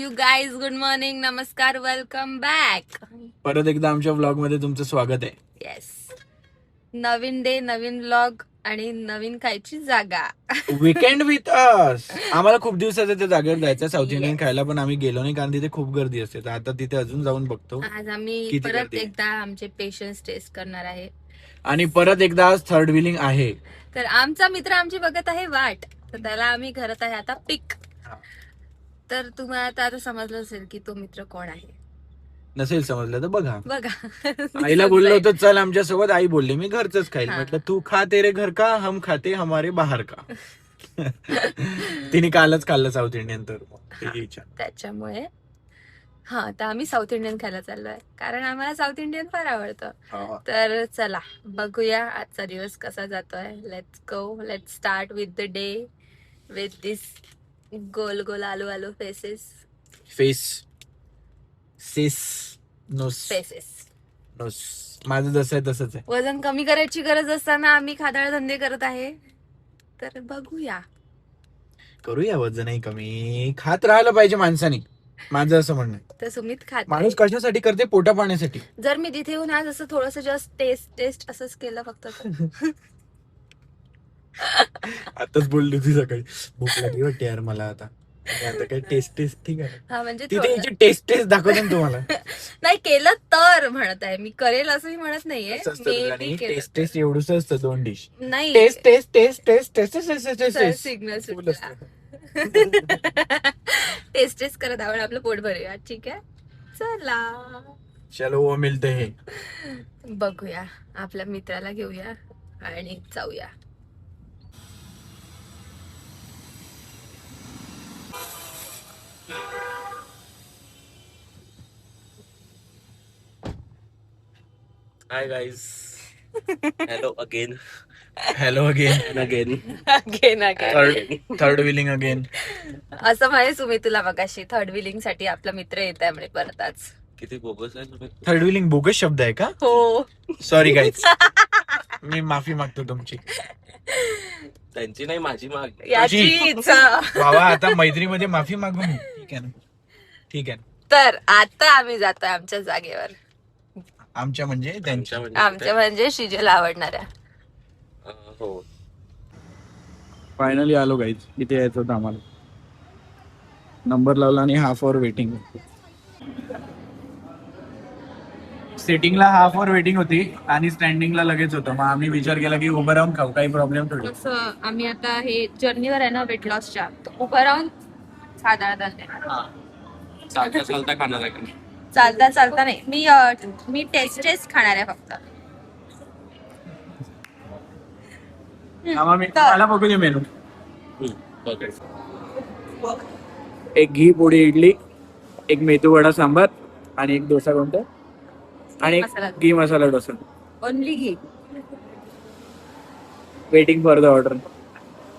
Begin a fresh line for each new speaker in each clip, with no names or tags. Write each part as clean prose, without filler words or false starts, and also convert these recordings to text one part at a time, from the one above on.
You guys, good morning, नमस्कार, welcome back.
परत एकदा आमच्या व्लॉग मध्ये तुमचं स्वागत आहे.
येस, नवीन डे, नवीन व्लॉग आणि नवीन खायची जागा.
Weekend with us. आम्हाला खूप दिवसाचं त्या जागेवर जायचं साऊथ इंडियन खायला, पण आम्ही गेलो नाही कारण तिथे खूप गर्दी असते. तर आता तिथे अजून जाऊन बघतो.
आज आम्ही
किती
परत
गर्दी आहे.
एकदा आमचे पेशन्स टेस्ट करणार आहे.
आणि परत एकदा आज थर्ड व्हीलिंग आहे.
तर आमचा मित्र आमची बघत आहे वाट, तर त्याला आम्ही करत आहे आता पिक. तर तुम्हाला आता समजलं असेल की तो मित्र कोण आहे.
नसेल समजलं तर बघा.
बघा,
आईला बोललो होतो चल आमच्या सोबत, आई बोलली मी घरचंच खाईल.
हा.
म्हटलं तू खा तेरे घर का, हम खाते हमारे बाहर का. तिने कालच खाल्लं साऊथ इंडियन, तर तिची इच्छा.
त्याच्यामुळे हा, तर आम्ही साऊथ इंडियन खायला चाललोय कारण आम्हाला साऊथ इंडियन फार आवडतं.
हा.
तर चला बघूया आजचा दिवस कसा जातोय. Let's go, let's start with the day with this गोल गोल आलू आलू फेसेस.
नोस. माझं जसं आहे तसंच आहे.
वजन कमी करायची गरज असताना आम्ही खादाड धंदे करत आहे. तर बघूया.
करूया वजनही कमी. खात राहिलं पाहिजे माणसाने, माझं असं म्हणणं आहे.
तर सुमित खात
माणूस कशासाठी करते, पोटा पाण्यासाठी.
जर मी तिथे येऊन आज असं थोडस जस्ट टेस्ट असंच केलं फक्त तर.
आताच बोलली होती सकाळी, भूक लागली वाटते यार मला आता. आणि आता काय टेस्ट ठीक आहे.
हा, म्हणजे
तिथे याची टेस्ट दाखवते ना तुम्हाला.
नाही केलं तर म्हणत आहे मी, करेल असं मी म्हणत नाहीये.
असं असतं
Maybe
आणि
केलं
टेस्ट एवढंच असतं, 2 डिश.
नाही,
टेस्ट
सिग्नल टेस्ट करत आवड आपलं पोट भरूया. ठीक आहे, चला
चलो वो मिलते हैं.
बघूया, आपल्या मित्राला घेऊया आणि जाऊया.
Hi guys. Hello again.
Hello again.
And again.
Again.
Third wheeling again.
असं म्हणे तुम्ही तुला मगाशी थर्ड व्हीलिंग साठी आपला मित्र येत आहे म्हणे परत आज.
किती बोगस आहे तुम्ही.
थर्ड व्हीलिंग बोगस शब्द आहे का?
हो,
सॉरी गाईज, मी माफी मागतो तुमची.
त्यांची नाही माझी माग.
याचीच.
बाबा आता मैत्रीमध्ये माफी मागू मी. ठीक आहे ना, ठीक आहे.
तर आता आम्ही जातोय आमच्या जागेवर.
आमच्या म्हणजे त्यांच्या.
आमच्या म्हणजे शिजेला आवडणाऱ्या.
हो.
फायनली आलो गाईज. इथे यायचं होतं आम्हाला. नंबर लावला आणि हाफ आवर वेटिंग. सिटिंगला हाफ आवर वेटिंग होती आणि स्टँडिंगला लगेच होतं. मग आम्ही विचार केला की उभं राहून खाऊ, काही प्रॉब्लेम थोडी.
असं आम्ही आता हे जर्नीवर आहे ना वेट लॉसच्या, उभं राहून साधारण
चालता चालता खाणार आहे का.
चालता नाही. मी टेस्ट खाणार आहे फक्त.
मला बघू दे मेनू.
बघायचं.
एक घी पोळी इडली, एक मेदू वडा सांबार आणि एक डोसा कोणता आणि एक
masala.
Ghee masala dosa.
Only ghee.
Waiting for the order.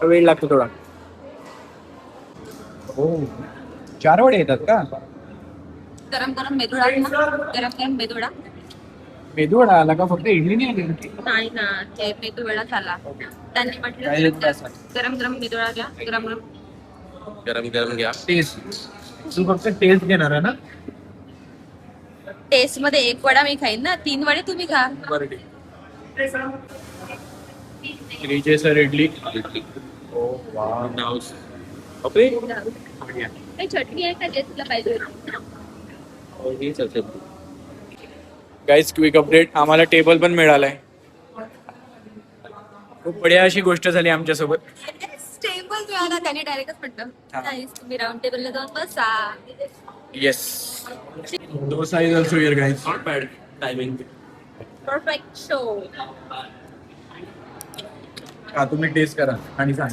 वेळ लागतो थोडा. हो, 4 वडे येतात का?
गरम गरम मेदूवडा. गरम मेदूवडा
मेदू वडा आला का? फक्त इडली नाही आली?
नाही ना, ते मेदूवडा झाला. त्यांनी म्हटलं
काय
गरम
असं?
गरम मेदूवडा घ्या. गरम
गरम गरम घ्या.
टेस्ट. तू फक्त टेस्ट घेणार आहे ना?
टेस्ट मध्ये एक वडा मी खाईन ना, 3 वडे तुम्ही खा.
बरं ठीक. श्रीचे सर इडली. ओ वाव.
नाऊस.
ओके.
काही चटणी आहे का जे तुला पाहिजे?
हीच असेल.
गाईज क्विक अपडेट, आम्हाला टेबल पण मिळालाय. खूप बढिया अशी गोष्ट झाली आमच्यासोबत.
टेबल मिळाला, त्याने डायरेक्टच म्हटलं नाही तुम्ही राऊंड टेबलला जाऊन बसा.
Yes. Dosa is also here guys.
Not bad timing.
Perfect show.
हा, तुम्ही टेस्ट करा आणि सांग.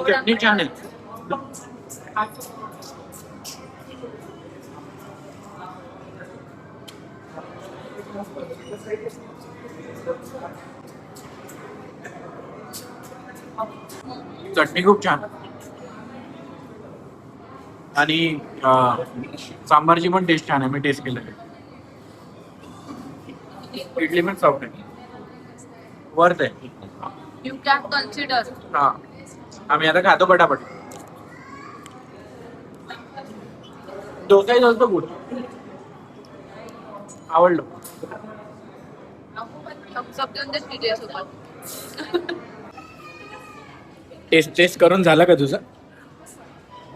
चटणी छान आहे.
चटणी खूप छान आणि सांबारची पण टेस्ट छान आहे. मी टेस्ट केलं. इडली पण सॉफ्ट आहे. वर्थ आहे.
You can consider.
हा आम्ही आता खातो पटापट. Dosa is also good. आवडलं. टेस्ट करून झाला का तुझा?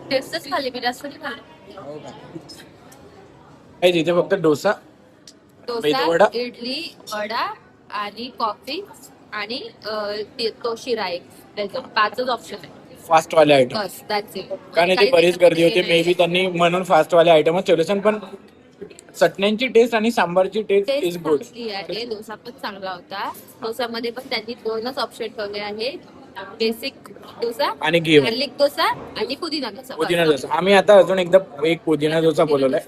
टेस्टच खाली मी जास्त नाही खाल्लं.
तिथे फक्त डोसा, मेदूवडा.
डोसा, इडली, वडा आणि कॉफी आणि तो शिरा एक. त्याचं 5च ऑप्शन आहे.
फास्ट वाले आयटम.
Bus that's it.
कारण ती बरीच गर्दी होती. मे बी त्यांनी म्हणून फास्ट वाले आयटमच ठेवले. पण चटण्यांची टेस्ट आणि सांबारची टेस्ट इज गुड.
आहे. डोसा पण चांगला होता. डोसामध्ये पण त्यांनी 2च ऑप्शन ठेवले आहे. बेसिक डोसा
आणि घी
गार्लिक डोसा आणि पुदिना डोसा.
पुदिना डोसा. आम्ही आता अजून एकदा एक पुदिना डोसा बोलवलाय,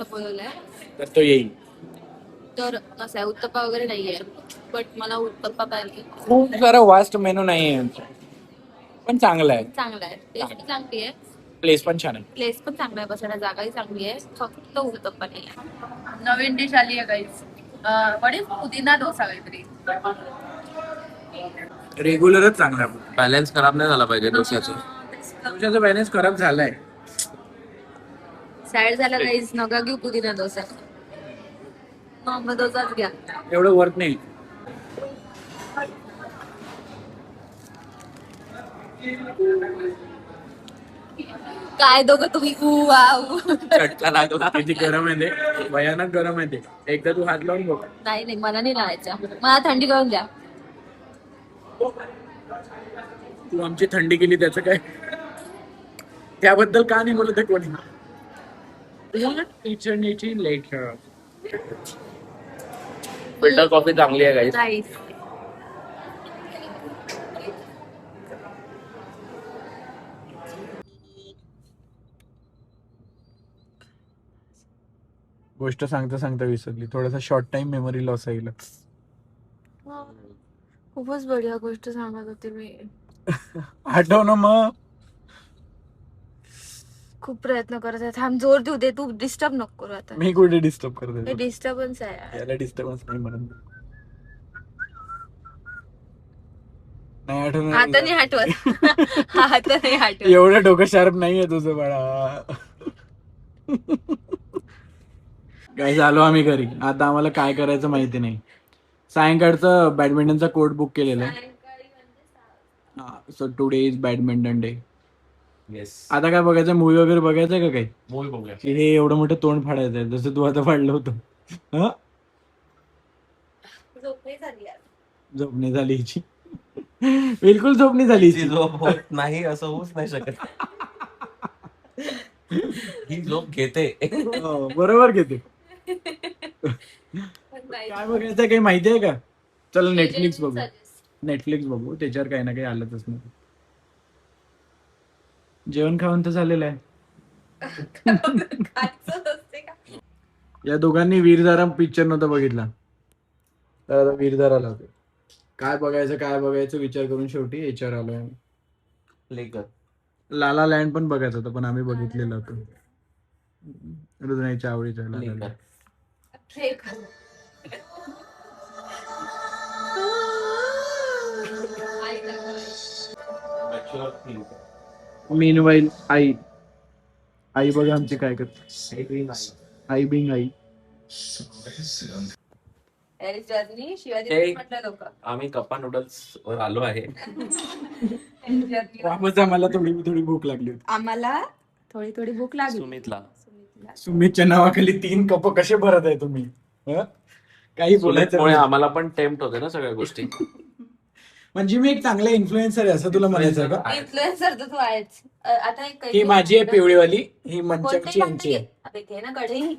तर तो येईल.
तर कसं आहे, उत्तप्पा वगैरे नाहीये, बट मला उत्तप्पा पाहिजे.
खूप सारा वास्ट मेनू नाही आहे, पण चांगला आहे.
चांगला आहे. टेस्ट चांगली आहे.
प्लेस पण छान आहे.
प्लेस पण चांगला आहे. बसायला जागाही चांगली आहे. फक्त उत्तप्पा नाही आहे. नवीन डिश आली आहे गाईस. वडे पुदिना डोसा काहीतरी.
रेग्युलरच चांगला आहे.
बॅलन्स खराब नाही झाला पाहिजे डोस्याचा.
डोशाचा बॅलन्स खराब झालाय.
सॅड झाला गाईस. नका घेऊ पुदिना डोसा. नॉर्मल डोसाच घ्या.
एवढं वर्थ नाही.
काय दोघं तुम्ही वाव.
चटका लागला.
किती गरम आहे ते. भयानक गरम आहे ते. एकदा तू हात लावून बघ.
नाही नाही, मला नाही लावायचा. मला थंडी करून द्या.
तू आमची थंडी केली त्याचं काय? त्याबद्दल का नाही बोलत आहे कोणी?
फिल्टर कॉफी चांगली आहे गाईस.
Nice.
गोष्ट सांगता सांगता विसरली. थोडासा शॉर्ट टाइम मेमरी लॉस आहे.
खूपच बढिया गोष्ट सांगत होते मी.
आठव ना मग.
खूप प्रयत्न करत आहे. थांब, जोर देऊ दे. तू डिस्टर्ब नको करू आता.
मी कुठे डिस्टर्ब
हे
करते?
डिस्टर्बन्स आहे यार.
याला डिस्टर्बन्स नाही म्हणत. नाही आठवण.
आता नाही आठवत. आता नाही आठवत.
एवढं डोकं शार्प नाहीये तुझं बाळा. काय झालो आम्ही घरी. आता आम्हाला काय करायचं माहिती नाही. सायंकाळचं बॅडमिंटनचा कोर्ट बुक केलेला आहे. So today is badminton day.
Yes.
आता काय बघायचं? मूवी वगैरे बघायचंय का काही?
मूवी बघूया.
की हे एवढं मोठं तोंड फाडायचं आहे जसं तू आता फाडलं होतं? हा,
झोपही झाली यार.
झोपणी झाली हिची. बिलकुल झोपणी झाली हिची.
झोप होत नाही असं होऊच नाही शकत. ही झोप घेते.
हो, बरोबर घेते. काय बघायचं काही माहिती आहे का? चला नेटफ्लिक्स बघू. नेटफ्लिक्स बघू. त्याच्यावर काही ना काही आलंच नाही. जेवण खाऊन तर झालेलं आहे. या दोघांनी वीरझारा पिक्चर नव्हता बघितला, तर आता वीरझारा लावते. काय बघायचं विचार करून शेवटी याच्यावर आलोय आम्ही.
लेकर.
लाला लँड पण बघायचं होतं, पण आम्ही बघितलेलं होतं. हृदयाच्या आवडीचं लाला
लेकर.
लँड. मीनवाईल आई बघा आमची काय करते. आई बिंग आई.
आम्ही कप्पा नूडल्स वर आलो आहे.
वापस आम्हाला थोडी थोडी भूक लागली होती.
आम्हाला थोडी थोडी भूक लागली.
सुमितला.
सुमितच्या नावाखाली 3 कप कसे भरत आहे तुम्ही? हं? काही बोलायचं
सुमितमुळे
नाही.
आम्हाला पण टेम्प्ट होते ना सगळ्या गोष्टी.
म्हणजे मी एक चांगला इन्फ्लुएन्सर आहे असं तुला म्हणायचं का?
इन्फ्लुएन्सर तर तू आहेच. आता एक
ही माझी आहे पिवळीवाली, ही मंचमची
कोणतेही
यांची आहे.
अबे घे ना कढई.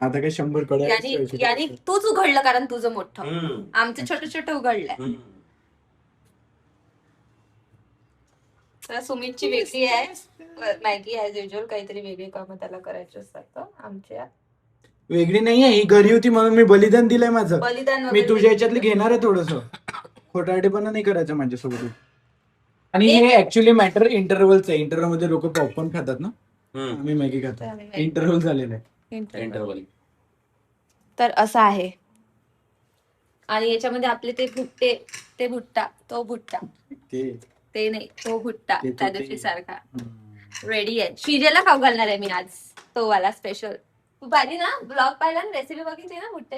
आता काय 100 कडे.
यानी तूच उघडलं कारण तुझं मोठं.
हम्म.
आमचं छोटं छोटं उघडलंय.
हम्म.
तर सुमितची वेगळी आहे मॅगी ऍज युजल. काहीतरी वेगळी कामं त्याला करायची असतात. आमच्या
वेगळी नाहीये, ही घरी होती म्हणून मी बलिदान दिलंय माझं.
बलिदान
मी
वगैरे
तुझ्या याच्यातले घेणार आहे थोडस. खोटारडेपणा नाही करायचं माझ्यासोबत. आणि हे ऍक्च्युली मॅटर इंटरव्हलचं आहे. इंटरव्हल मध्ये लोक पॉपकॉर्न खातात ना, आम्ही मॅगी खातो.
आम्ही मॅगी.
इंटरव्हल झालेलं आहे.
इंटरव्हल.
तर असं आहे. आणि याच्यामध्ये आपले ते भुट्टे, ते भुट्टा, तो भुट्टा, ते नाही, तो भुट्टा
ते
त्या दिवशी सारखा रेडी आहे. श्रीजेला खाऊ घालणार आहे मी आज, तो वाला स्पेशल. तू पाहिली ना ब्लॉग पाहिला ना, रेसिपी बघितली ना भुट्टे.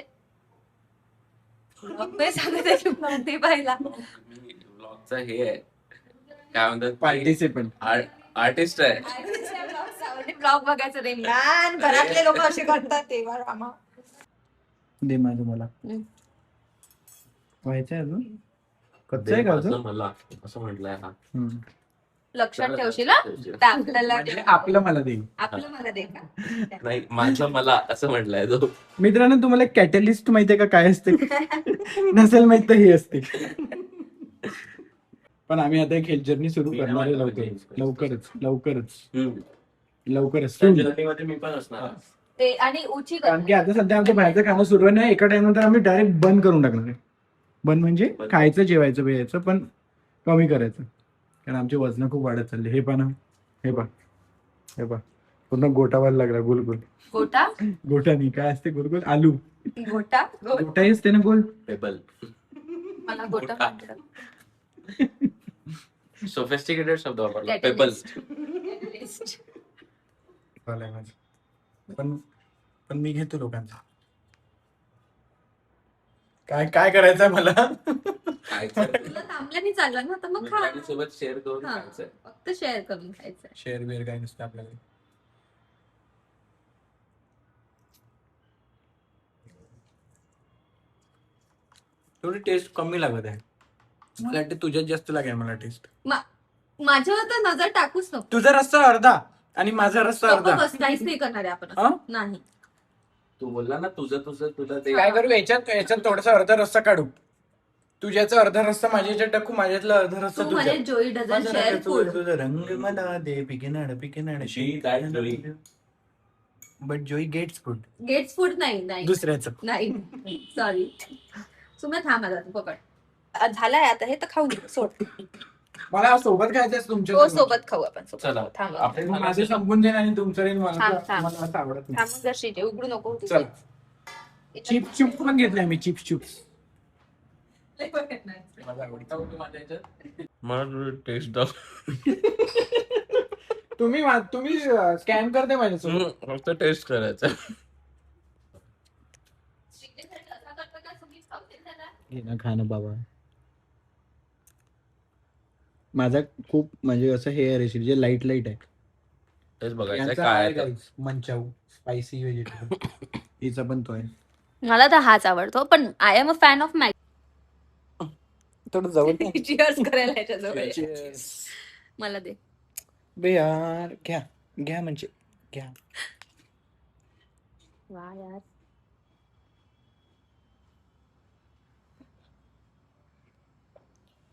ब्लॉग सांगत आहे ब्लॉग ते पाहिला.
ब्लॉगचा हे आहे, काय म्हणतात,
पार्टिसिपंट
आर्टिस्ट आहे.
म्हणजे ब्लॉग बघायचं नाही. लहान घरातले लोक असे करतात ते रामा.
दे माझं मला. व्हायचंय अजून कच्चं आहे का अजून?
मला असं म्हटलंय हा.
लक्षात ठेवशील हा? तर आपल्याला
म्हणजे आपलं मला दे.
आपलं मला दे का?
नाही, माझं मला असं म्हटलंय तो.
मित्रांनो, तुम्हाला कॅटलिस्ट माहितीये का काय असते? नसेल माहित तर हे असते. पण आम्ही आता एक हेल्थ जर्नी सुरू करणार आहे लवकरच.
जर्नीमध्ये मी पण असणार.
ते आणि उची
कारण की आता सध्या आमचं बाहेरचं खाणं सुरू आहे ना, एका टाइमनंतर आम्ही डायरेक्ट बंद करून टाकणार आहे. बंद म्हणजे खायचं, जेवायचं, बियायचं, पण कमी करायचं. कारण आमचे वजन खूप वाढत चालले. हे पहा, पूर्ण गोटा व्हायला लागला. गोल
गोटा
नाही, काय असते गोल आलू.
गोटा
गोटाही असते ना गोल.
पेबल.
मला गोटा म्हणतात.
सोफिस्टिकेटेड शब्द वापरला, पेबल.
पण मी घेतो लोकांचा. काय करायचंय मला?
तुला थांबल्याने चाललं ना, तर मग खा.
सोबत शेअर करून
हा,
खायचंय.
फक्त शेअर करून खायचं.
शेअर बिअर काय नसतं आपल्याकडे. थोडी टेस्ट कमी लागत आहे मला वाटतं. तुझ्यात जास्त लागेल मला टेस्ट.
माझ्यावर तर नजर टाकूच नको.
तुझा रस्सा अर्धा आणि माझा रस्सा अर्धा.
बस काहीच नाही करणार आहे आपण
हा?
नाही.
तू बोलला ना तुझं ते
काय करू, याच्यात थोडासा अर्धा रस्सा काढू. तुझ्याचा अर्धा रस्सा माझ्या याच्यात टाकू, माझ्यातला अर्धा रस्सा
तू
तुझ्या.
म्हणे जोई डझन शेअर फूड.
तुझा रंग मला दे पिकेनाड बट जोई गेट्स फूड
नाही
दुसऱ्याचं.
नाही सॉरी. तुम्ही थांब आता, तू पकड. झालाय आता हे तर खाऊ घे, सोड.
मला सोबत खायचं तुमच्या
हो सोबत खाऊ आपण सोबत.
चला.
थांब
आपण
मग माझे संपून देईन आणि तुमचं रेन मला
थांब.
मला असं आवडत नाही.
थांब जर शिजे उघडू नको.
चल. चिप्स पण घेतलाय मी. चिप्स मला आवडतं.
मला टेस्ट दाव.
तुम्ही स्कॅन करते माझ्यासोबत.
फक्त टेस्ट करायचं.
खाणं बाबा. माझा खूप म्हणजे असं हे आहे रेसिपी जे लाईट आहे.
तेच बघायचं काय आहे ते.
Manchow spicy vegetable. हिचा पण तो आहे.
मला तर हाच आवडतो, पण I am a fan of Maggi.
थोडं जवळ
चिअर्स करायला याच्याजवळ. मला दे
बे यार. घ्या म्हणजे घ्या.
वा यार.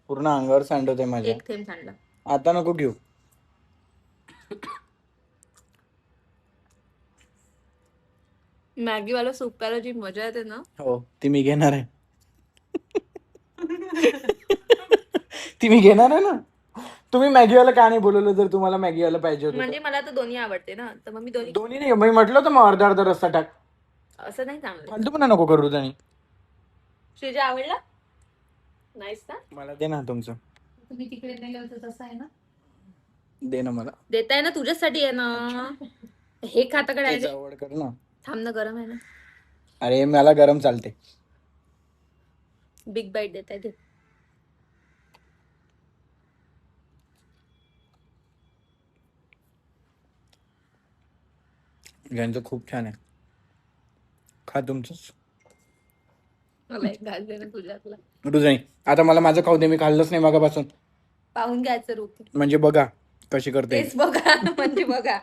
पूर्ण अंगावर सांडवते माझ्या.
एक थेंब सांडला.
आता नको घेऊ.
मॅगी वाला सूप प्यायला जी मजा येते ना.
हो ती मी घेणार आहे. ती मी घेणार आहे ना. तुम्ही मॅगीवाला का नाही बोलवलं जर तुम्हाला मॅगीवाला पाहिजे होतं?
म्हणजे मला तर दोन्ही आवडते ना, तर मग मी
दोन्ही नाही. मी म्हटलं तर मग अर्धा रस्सा टाक.
असं नाही चांगलं.
फालतू पण नको करू त्याने.
श्रीजा आवडला नाहीस ना.
मला दे ना तुमचं.
तुम्ही तिकडे नाही होतं तसं आहे ना.
दे ना मला.
देताय ना, तुझ्यासाठी आहे ना. हे खाताकडे
आवड कर ना.
थांब ना, गरम आहे ना.
अरे मला गरम चालते.
बिग बाईट देताय ते.
यांचं खूप छान आहे. खा तुमचंच.
मला एक घास दे ना तुझ्यातला.
नाही आता मला माझं खाऊ दे. मी खाल्लंच नाही मागापासून.
पाहून घ्यायचं रूप.
म्हणजे बघा कशी करते.
तेच बघा म्हणजे बघा.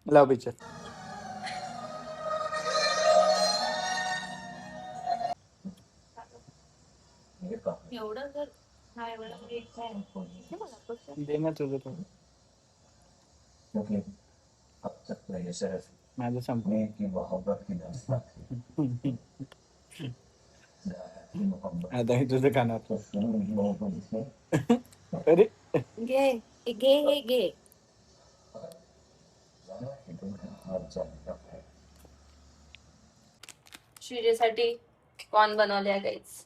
लाव पिक्चर.
एवढं जर
दे ना तुझं. माझं संपलं. आता हे तुझं कानात. अरे
घे घे हे घे. श्रीजेसाठी कॉर्न बनवले आहे गाईज.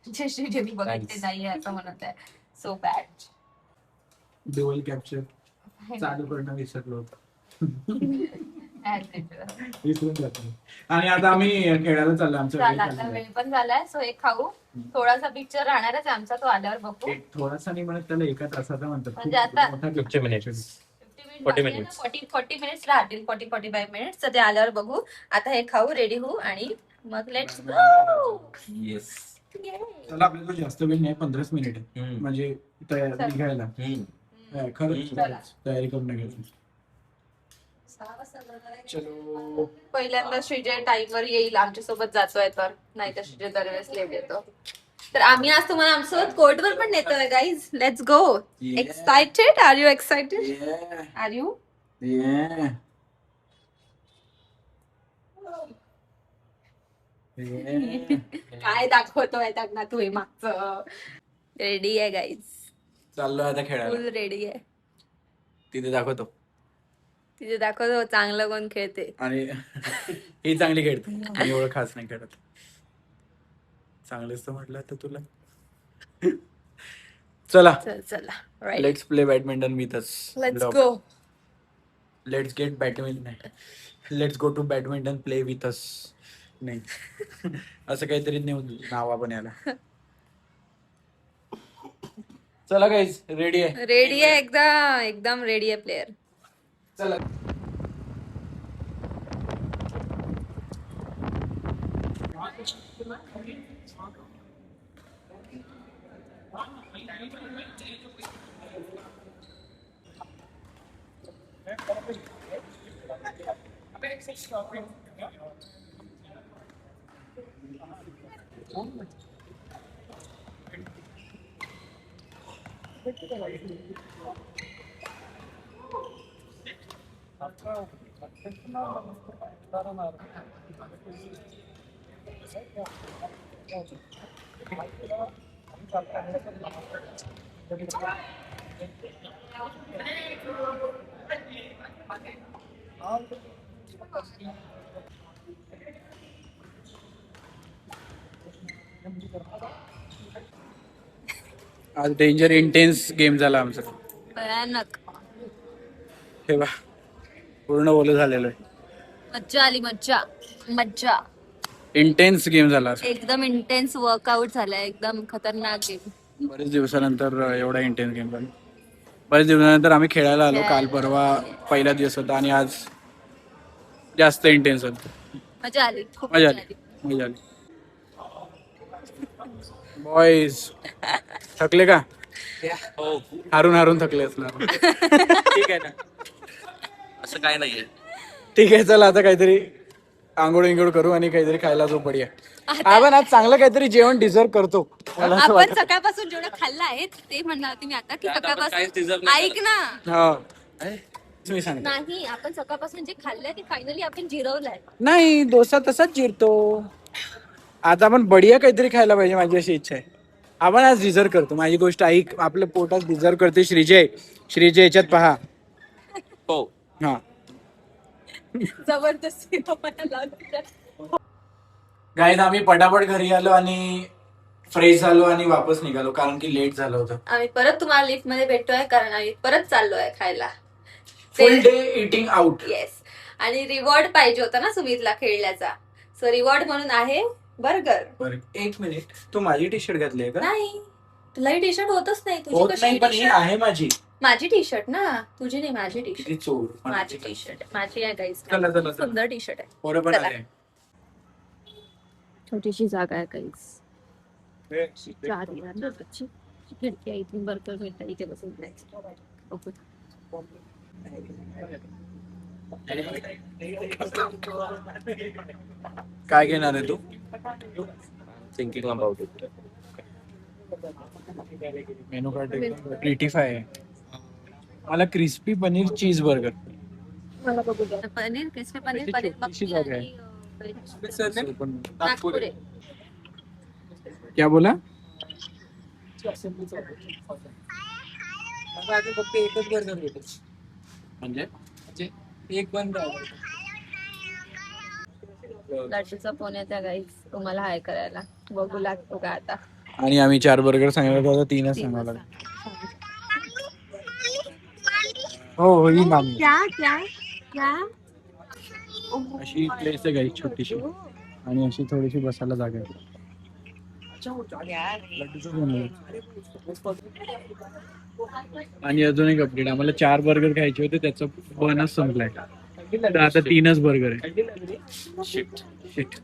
जे श्रीजेने बघितले नाहीये असं म्हणत आहे. So bad.
डुअल कॅप्चर चालू करणं विसरलो होतो. विसरून जातो. आणि आता आम्ही खेळायला चाललो. आमचा वेळ
चला आता
झालेला
वेळ
आहे.
पण झालाय. सो एक खाऊ. थोडासा पिक्चर राहणारच आहे आमचा, तो आल्यावर बघू.
एक थोडासा नाही म्हणत त्याला एका तासाचा म्हणतात.
म्हणजे आता
खूप मोठा
50 minutes. 40 minutes.
40 मिनिट्स राहतील. 40-45 मिनिट्स. तर ते आल्यावर बघू. आता हे खाऊ, रेडी होऊ आणि मग लेट्स गो.
Yes.
त्याला आपल्याला जास्त वेळ नाही, 15 मिनिट आहे.
हम्म.
म्हणजे तयार
चल.
निघायला खरंच
चला.
तयारी करून घ्यायची. चलो.
पहिल्यांदा श्रीजय टाइमवर येईल आमच्या सोबत जातोय तर, नाही तर श्रीजय दरवेळेस लेट येतो. तर आम्ही आज तुम्हाला आमच्यासोबत कोर्टवर पण नेतोय guys. Let's go.
Yeah.
Excited? Are you excited?
Yeah.
Are you?
Yeah. Yeah.
काय दाखवतोय त्यांना तू हे मागचं? रेडी आहे गाईज.
चाललो आता खेळायला.
फुल रेडी आहे.
तिथे दाखवतो.
तिथे दाखवतो चांगलं कोण खेळते.
आणि ही चांगली खेळते. मी एवढं खास नाही खेळत. चांगलेच तर म्हटलं तर तुला. चला
चला right.
Let's play badminton with us.
Let's go.
Let's get badminton. Let's go to badminton play with us. नाही असं काहीतरी नाव आपण याला. चला गाईज रेडी आहे.
रेडी आहे एकदम रेडी आहे प्लेयर.
चला. आज डेंजर इंटेन्स गेम झाला आमचा.
भयानक.
हे बा पूर्ण ओलं झालेलं आहे.
मज्जा आली. मज्जा.
इंटेन्स गेम झाला.
एकदम इंटेन्स वर्कआउट झालाय. एकदम खतरनाक गेम.
बरेच दिवसानंतर एवढा इंटेन्स गेम झाला. बरेच दिवसानंतर आम्ही खेळायला आलो. काल परवा पहिला दिवस होता आणि आज जास्त इंटेन्स होता.
मजा आली. खूप
मजा आली. बॉईज थकले का?
हो.
हारून थकले असणार.
ठीक आहे ना. असं काय नाहीये.
ठीक आहे चला आता काहीतरी आंघोळ करू आणि काहीतरी खायला जो पडूया. आपण आज चांगलं काहीतरी जेवण डिझर्व करतो. मला असं
आपण
वाटतं.
सकाळपासून जेवढं खाल्लं आहे ते म्हणणार होते मी आता की
आता आपण काहीच deserve
सकाळपासून
नाही
ऐक ना.
हा तुम्ही सांगा.
नाही आपण सकाळपासून जे खाल्लंय ते फायनली आपण जिरवलंय.
नाही डोसा तसाच जिरतो. आता आपण बढिया काहीतरी खायला पाहिजे. माझी अशी इच्छा आहे. आपण आज डिझर्व करतो. माझी गोष्ट ऐक. आपल्या पोटात डिझर्व करते. श्रीजय याच्यात पहा.
हो.
हा
जबरदस्ती
गाईज आम्ही पटापट घरी आलो आणि फ्रेश झालो आणि वापस निघालो कारण की लेट झालं होतं.
आम्ही परत तुम्हाला लिफ्ट मध्ये भेटतोय कारण आम्ही परत चाललोय खायला.
फुल डे इटिंग आउट.
येस. आणि रिवॉर्ड पाहिजे होता ना सुमितला खेळण्याचा. सो रिवॉर्ड म्हणून आहे बर्गर.
बरं एक मिनिट. तू माझी टी शर्ट घातली आहे का?
नाही तुलाही टी शर्ट होतच नाही.
होत
तुझी
नाही पण
कशी
ही आहे माझी.
माझी टी शर्ट ना. तुझी नाही माझी टी
किती
शर्ट.
चोर.
माझी टी शर्ट माझी आहे गाईस.
चला, चला.
सुंदर टी शर्ट आहे.
पोरं पण
चला.
आले.
छोटीशी जागा आहे गाईस. खिडकी आहे. इथून बर्गर मिळतात. इथे बसून जायचं. ओके.
काय घेणार आहे तू?
Thinking about it.
Menu card prettify आहे. मला क्रिस्पी पनीर चीज बर्गर.
मला बघू द्या. पनीर क्रिस्पी पनीर
अशी
पनीर
छोटीशी
मक्खी
जागा
आणि
आहे.
नागपुरे.
क्या बोला?
फक्त एकच बर्गर भेटेल
म्हणजे
एक बंद
लड्डूचा फोन येत्या गाईस तुम्हाला हाय करायला. बघू लागतो का आता.
आणि आम्ही 4 बर्गर सांगितलं होतं 3च
तीन
सांगावं
वाजता.
हो हो ही मामी
क्या क्या क्या
अशी प्लेस आहे गाई छोटीशी आणि अशी थोडीशी बसायला जागा आहे. लड्डूचं फोन आहे. आणि अजून एक अपडेट आम्हाला 4 बर्गर खायचे होते त्याचा बनच संपलाय तर आता 3च बर्गर आहे. शिट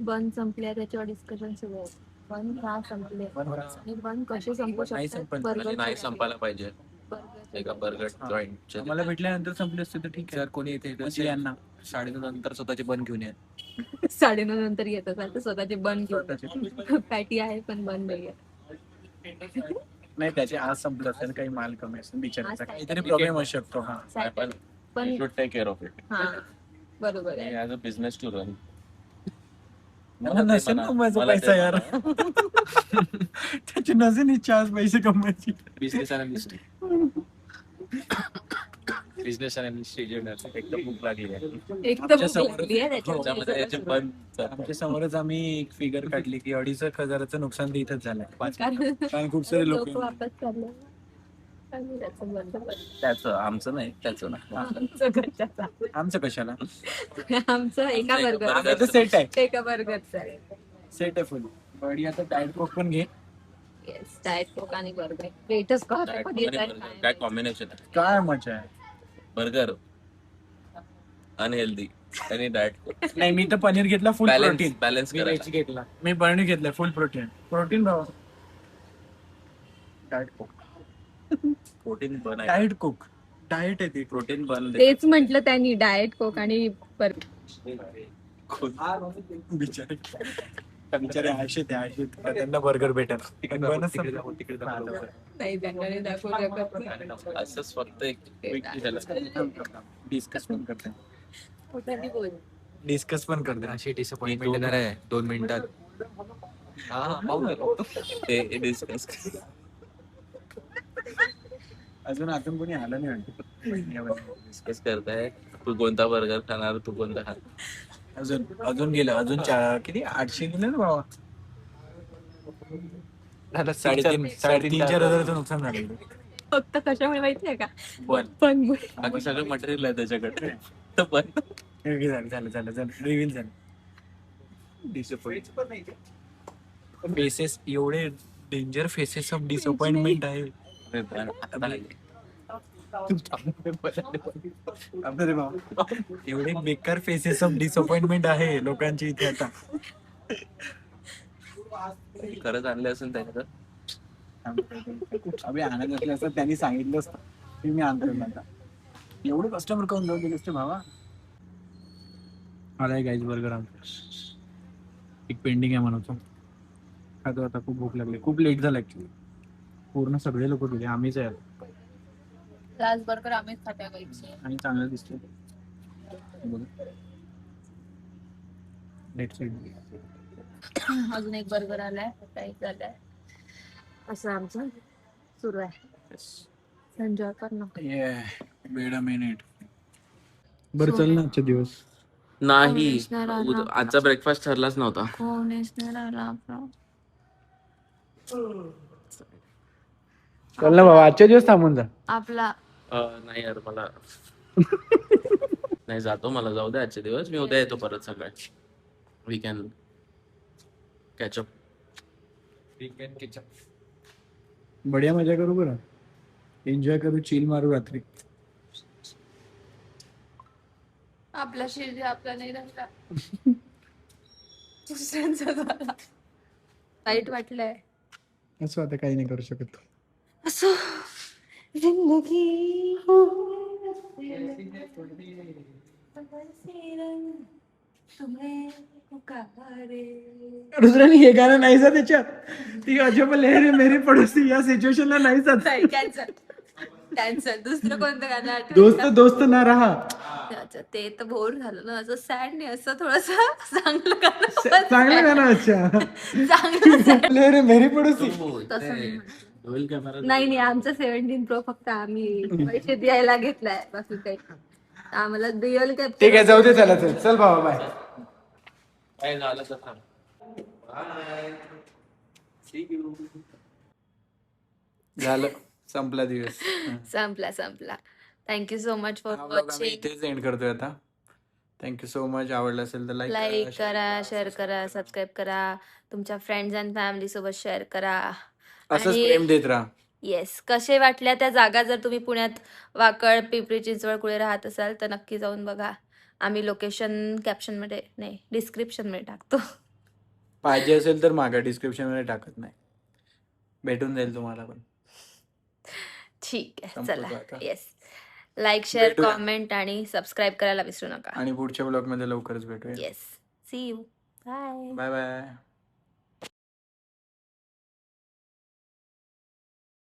बन संपल्या त्याच्यावर डिस्कशन सुरू आहे. बन का संपले आणि बन कसे संपू
नाही
शकतात
संपत.
म्हणजे नाही संपायला पाहिजे
बर्गर
एका बर्गर जॉईंट
आम्हाला भेटल्यानंतर संपले असते तर ठीक आहे.
जर कोणी इथे
म्हणजे यांना
9:30 नंतर स्वतःचे बन घेऊन या
9:30 नंतर येत असाल तर स्वतःचे बन घेऊन पॅटी आहे पण बन नाही आहे.
नाही त्याचे आज संपलं असेल काही माल कमी असेल बिचाराचा
आज
काहीतरी प्रॉब्लेम असू शकतो. हा
पण
पण
should take care of it
हा बरोबर आहे.
As a business to run
मला नसेल कमवायचा पैसा यार त्याची नसेल इच्छा आज पैसे कमवायची.
बिझनेस अनालिस्ट बिझनेस अनालिस्ट एकदम भूक लागली आहे
एकदम
आमच्या समोर-
लागली आहे
त्याच्यामध्ये याचे
त्याच्यामुळे.
पण
आमच्या समोरच आम्ही एक फिगर काढली की 2,500 नुकसान तर इथंच झालंय.
कारण
कारण खूप सारे लोक
लोक वापस चालले आणि त्याचं बंद पडलं.
त्याचं आमचं नाही त्याचं ना
आमचं घरच्याचा.
आमचं कशाला
आमचं एका बर्गर
आमचं सेट आहे
एका बर्गरचं आहे.
सेट आहे फुल. बडी आता डाएट कोक पण घे.
येस डाएट कोक आणि बर्गर वेटच
Diet Coke आणि burger. काय कॉम्बिनेशन आहे
काय मजा आहे.
बर्गर अनहेल्दी आणि डाएट
नाही मी तर पनीर घेतला फुल प्रोटीन.
बॅलन्स करायला
घेतला मी पनीर घेतला फुल प्रोटीन भावा. डाएट कोक
प्रोटीन बन आहे
डाएट कोक डाएट आहे ती.
प्रोटीन बन
तेच म्हटलं त्यांनी डाएट कोक आणि
बिचारे बिचारे आळशी ते आळशी त्यांना बर्गर भेटेल.
नाही त्यांना नाही दाखवू शकत नाही.
असंच फक्त एक quick झालं.
डिस्कस पण करते
त्यांनी बोल
डिस्कस पण करते.
अशी डिसअपॉइंटमेंट येणार आहे 2 मिनिटात
ते डिस्कस
अजून आतून कोणी आलं नाही वाटतं.
डिस्कस करताय तू कोणता बर्गर खाणार तू कोणता खाणार
अजून गेलं अजून किती 800 गेलं ना बाबा. 3,000-4,000 नुकसान झालं.
फक्त कशामुळे माहितीये का
पण
पण
बाकी सगळं मटेरियल आहे त्याच्याकडे तर पण
झालं रिव्हील झालं. फेसेस एवढे डेंजर फेसेस ऑफ डिसअपॉइंटमेंट आहे. अरे बाबा एवढे बेकार फेसेस ऑफ डिसअपॉइंटमेंट आहे लोकांची इथे आता.
खरंच आणले असेल त्याने तर
आम्ही आणत असले असं त्यांनी सांगितलं असतं की मी आणतो आता. एवढे कस्टमर काऊन जाऊ गेले असते भावा. आलाय गाईज बर्गर आमचं एक पेंडिंग आहे म्हणतो. खातो आता खूप भूक लागली. खूप लेट झाला ऍक्च्युली. पूर्ण सगळे लोक गेले आम्हीच आहे
लास्ट बर्गर आम्हीच खात्या गायचे
आणि चांगलं दिसतंय. लेट
अजून एक बर्गर आलाय काही झालंय असं आमचं सुरू आहे. एन्जॉय कर ना.
Weight a minute. बरं चल ना आजचे दिवस.
नाही आजचा ब्रेकफास्ट ठरलाच नव्हता.
कोणीच नाही राहिला आपला.
चल ना बाबा आजचे दिवस थांबून जा.
आपला
नाही यार मला नाही जातो मला जाऊ दे आजचे दिवस. मी उद्या येतो परत सकाळी. We can catch up.
बढिया मजा करू बरं. एन्जॉय करू चिल मारू रात्री.
आपला शिर्डी आपला नाही राहिला. दुसऱ्यांचा झाला. वाईट वाटलंय
असं आता काही नाही करू शकत.
असं जिंदगी
दुसऱ्याने हे गाणं नाही जा त्याच्यात. ती अजब लहरे मेरे पडोसी या सिच्युएशनला नाही जात.
Cancel cancel. दुसरं कोणतं गाणं आठवतं
दोस्त
का?
दोस्त ना रहा.
अच्छा, ते तर बोर झालं ना, असं सॅड नाही, असं थोडस चांगलं गाणं पण
चांगलं
sad.
गाणं. अच्छा.
चांगलं sad.
ले रे मेरी पडोसी.
तसं नाही म्हटलं.
डुएल कॅमेरा
नाही नाही, आमचं 17 प्रो फक्त आम्ही पैसे द्यायला घेतलाय, बाकी काही आम्हाला रिअल
ठीक आहे, जाऊ दे. चला चल चल बाबा, बाय.
काय झालं तर सांग. See you.
झालं, संपला दिवस.
संपला. थँक्यू सो मच फॉर
हा vlog आम्ही
वॉचिंग.
इथेच एंड करतोय आता. Thank you so much. आवडला असेल तर
लाईक करा, शेअर करा, सबस्क्राईब करा, तुमच्या फ्रेंड्स अँड फॅमिली सोबत शेअर करा.
असंच प्रेम देत राहा.
येस, कसे वाटल्या त्या जागा? जर तुम्ही पुण्यात वाकड, पिंपरी चिंचवड कुठे राहत असाल तर नक्की जाऊन बघा. आम्ही लोकेशन कॅप्शनमध्ये नाही, डिस्क्रिप्शनमध्ये टाकतो.
पाहिजे असेल तर मागा, डिस्क्रिप्शन मध्ये टाकत नाही. भेटून जाईल तुम्हाला पण.
ठीक आहे,
संपतो
चला.
आता.
येस, लाईक, शेअर,
भेटूया.
कॉमेंट आणि सबस्क्राईब करायला विसरू नका.
आणि पुढच्या ब्लॉग मध्ये लवकरच भेटूया.
Yes, see you. Bye.
Bye bye.